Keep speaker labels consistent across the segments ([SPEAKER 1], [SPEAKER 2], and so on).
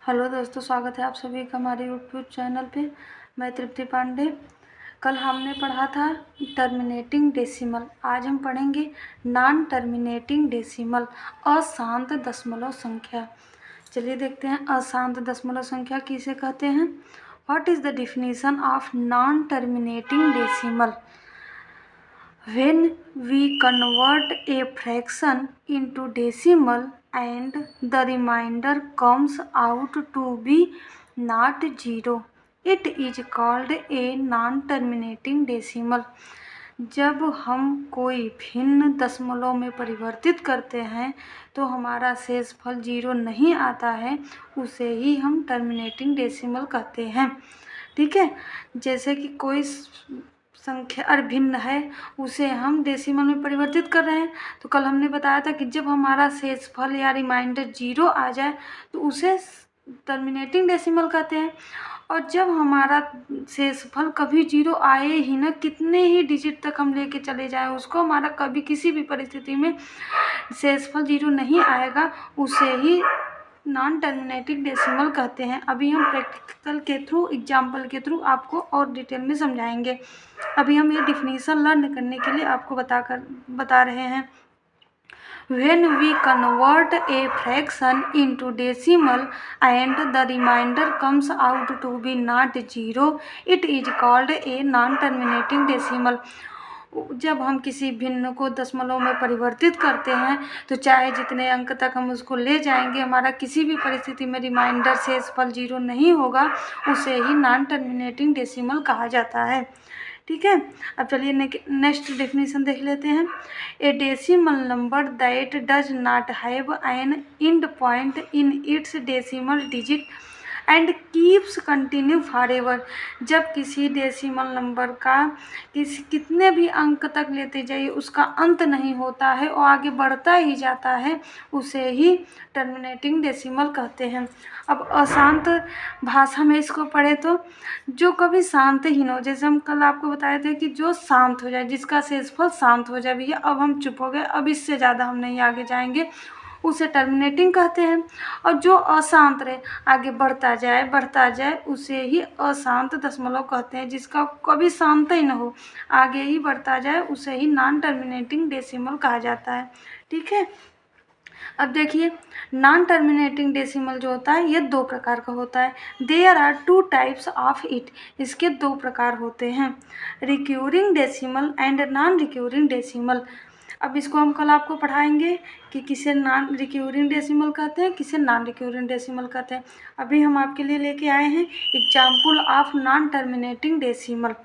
[SPEAKER 1] Hello दोस्तों, स्वागत है आप सभी का हमारे यूट्यूब चैनल पे। मैं तृप्ति पांडे। कल हमने पढ़ा था टर्मिनेटिंग डेसिमल। आज हम पढ़ेंगे नॉन टर्मिनेटिंग डेसिमल, अशांत दशमलव संख्या। चलिए देखते हैं अशांत दशमलव संख्या किसे कहते हैं। What is the definition of non terminating decimal? When we convert a fraction into decimal and the remainder comes out to be not zero, it is called a non-terminating decimal. जब हम कोई भिन्न दशमलव में परिवर्तित करते हैं तो हमारा शेषफल जीरो नहीं आता है, उसे ही हम टर्मिनेटिंग डेसिमल कहते हैं। ठीक है, जैसे कि कोई संख्या अभिन्न है, उसे हम डेसिमल में परिवर्तित कर रहे हैं। तो कल हमने बताया था कि जब हमारा शेषफल या रिमाइंडर जीरो आ जाए तो उसे टर्मिनेटिंग डेसिमल कहते हैं। और जब हमारा शेषफल कभी जीरो आए ही ना, कितने ही डिजिट तक हम लेके चले जाए उसको, हमारा कभी किसी भी परिस्थिति में शेषफल जीरो नहीं आएगा, उसे ही नॉन टर्मिनेटिंग डेसिमल कहते हैं। अभी हम प्रैक्टिकल के थ्रू, एग्जाम्पल के थ्रू आपको और डिटेल में समझाएंगे। अभी हम ये डिफिनीशन लर्न करने के लिए आपको बता रहे हैं। When we convert a fraction into decimal and the remainder comes out to be not zero, it is called a non-terminating decimal. जब हम किसी भिन्न को दशमलव में परिवर्तित करते हैं तो चाहे जितने अंक तक हम उसको ले जाएंगे, हमारा किसी भी परिस्थिति में रिमाइंडर शेषफल जीरो नहीं होगा, उसे ही नॉन टर्मिनेटिंग डेसिमल कहा जाता है। ठीक है, अब चलिए नेक्स्ट डेफिनेशन देख लेते हैं। ए decimal number that does not have an and point in its decimal digit and keeps continue forever. जब किसी डेसिमल नंबर का कितने भी अंक तक लेते जाइए उसका अंत नहीं होता है और आगे बढ़ता ही जाता है, उसे ही टर्मिनेटिंग डेसिमल कहते हैं। अब अशांत भाषा में इसको पढ़े तो जो कभी शांत ही न हो, जैसे हम कल आपको बताए थे कि जो शांत हो जाए, जिसका शेषफल शांत हो जाए, भैया अब हम चुप हो गए, अब इससे ज़्यादा हम नहीं आगे जाएंगे, उसे टर्मिनेटिंग कहते हैं। और जो अशांत रहे, आगे बढ़ता जाए, उसे ही अशांत दशमलव कहते हैं। जिसका कभी शांत ही न हो, आगे ही बढ़ता जाए, उसे ही नॉन टर्मिनेटिंग डेसिमल कहा जाता है। ठीक है, अब देखिए नॉन टर्मिनेटिंग डेसिमल जो होता है ये दो प्रकार का होता है। There are two types of it. इसके दो प्रकार होते हैं, recurring decimal and non recurring decimal. अब इसको हम कल आपको पढ़ाएंगे कि किसे नॉन रिक्यूरिंग डेसिमल कहते हैं, किसे नॉन रिक्यूरिंग डेसिमल कहते हैं। अभी हम आपके लिए लेके आए हैं example of non terminating decimal.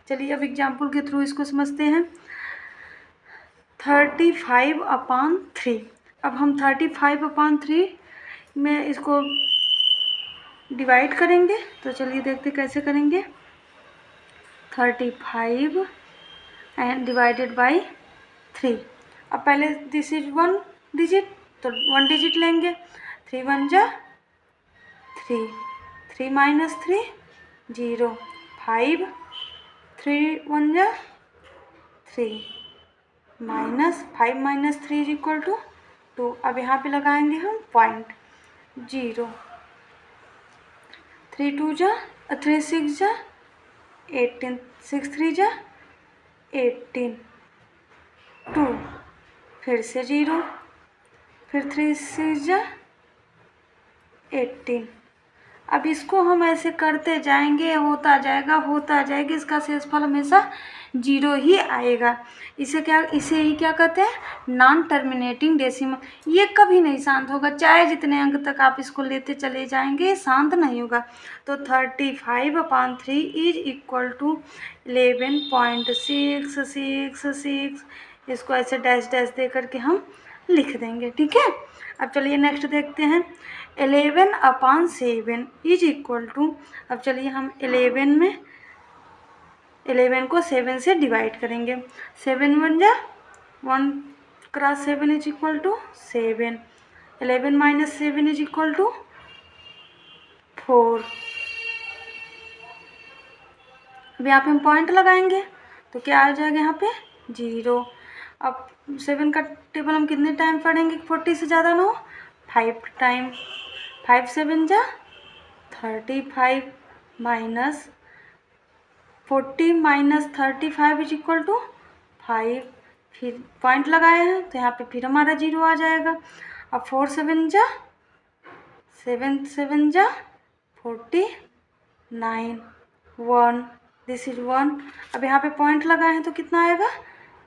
[SPEAKER 1] चलिए अब एग्जाम्पल के थ्रू इसको समझते हैं। 35/3। अब हम 35/3 में इसको डिवाइड करेंगे, तो चलिए देखते कैसे करेंगे। 35 एंड डिवाइडेड बाई 3। अब पहले दिस इज 1 डिजिट, तो 1 डिजिट लेंगे। 3 1 जा 3, 3 माइनस 3 0, 5, 3 1 जा 3, minus 5 minus 3 is equal to 2। अब यहाँ पे लगाएंगे हम पॉइंट 0। 3 2 जा 3 6 जा 18, 6 3 जा 18, 2, फिर से 0, फिर 3 6 जा 18। अब इसको हम ऐसे करते जाएंगे, होता जाएगा, इसका शेषफल हमेशा जीरो ही आएगा। इसे ही क्या कहते हैं, नॉन टर्मिनेटिंग डेसिमल। ये कभी नहीं शांत होगा, चाहे जितने अंक तक आप इसको लेते चले जाएंगे, शांत नहीं होगा। तो 35/3 इज इक्वल टू 11.666। इसको ऐसे डैश डैश दे करके हम लिख देंगे। ठीक है, अब चलिए नेक्स्ट देखते हैं। 11/7 इज इक्वल टू, अब चलिए हम 11 को 7 से डिवाइड करेंगे। 7 1 जा 1 cross 7 is equal to 7। 11 minus 7 is equal to 4। अब यहाँ पे हम पॉइंट लगाएंगे तो क्या आ जाएगा यहाँ पे 0। अब 7 का टेबल हम कितने टाइम पढ़ेंगे 40 से ज़्यादा ना हो, 5 टाइम। 5 7 जा 35 minus 40 minus 35 is equal to 5। फिर पॉइंट लगाए हैं तो यहाँ पे फिर हमारा 0 आ जाएगा। अब 4 7 जा 49 1, दिस इज 1। अब यहाँ पे पॉइंट लगाए हैं तो कितना आएगा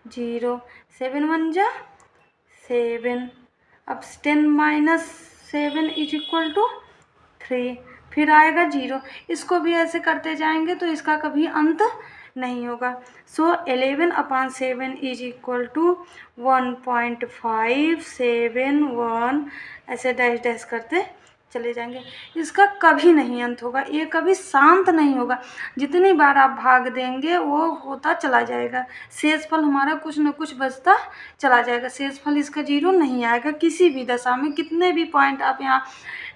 [SPEAKER 1] 0। 7 1 जा 7। अब 10 माइनस 7 इज इक्वल टू 3, फिर आएगा 0। इसको भी ऐसे करते जाएंगे तो इसका कभी अंत नहीं होगा। सो 11/7 इज इक्वल टू 1.571, ऐसे डैश डैश करते चले जाएंगे। इसका कभी नहीं अंत होगा, ये कभी शांत नहीं होगा। जितनी बार आप भाग देंगे वो होता चला जाएगा, शेषफल हमारा कुछ न कुछ बचता चला जाएगा। शेषफल इसका 0 नहीं आएगा किसी भी दशा में। कितने भी पॉइंट आप यहाँ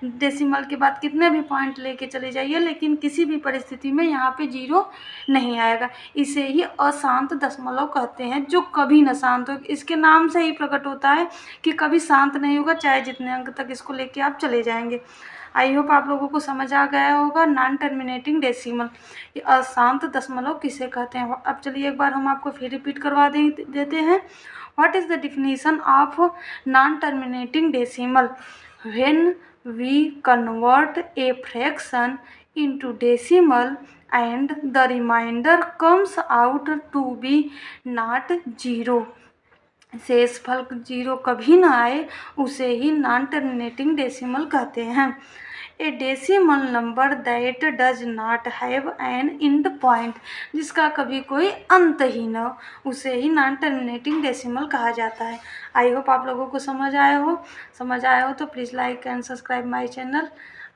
[SPEAKER 1] डेसिमल के बाद कितने भी पॉइंट लेके चले जाइए, लेकिन किसी भी परिस्थिति में यहाँ पे 0 नहीं आएगा। इसे ही अशांत दशमलव कहते हैं, जो कभी न शांत हो। इसके नाम से ही प्रकट होता है कि कभी शांत नहीं होगा, चाहे जितने अंक तक इसको लेके आप चले जाएंगे। आई होप आप लोगों को समझ आ गया होगा नॉन टर्मिनेटिंग डेसिमल, ये अशांत दशमलव किसे कहते हैं। अब चलिए एक बार हम आपको फिर रिपीट करवा देते हैं। What is the definition of non terminating decimal? When we convert a fraction into decimal and the remainder comes out to be not 0, शेषफल 0 कभी ना आए, उसे ही नॉन टर्मिनेटिंग डेसिमल कहते हैं। ए decimal number that does not have an and point, जिसका कभी कोई अंत ही ना हो, उसे ही नॉन टर्मिनेटिंग डेसिमल कहा जाता है। आई होप आप लोगों को समझ आया हो तो please like and subscribe my channel.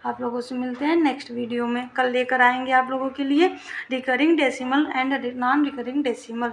[SPEAKER 1] आप लोगों से मिलते हैं नेक्स्ट वीडियो में। कल लेकर आएंगे आप लोगों के लिए recurring decimal and non recurring decimal.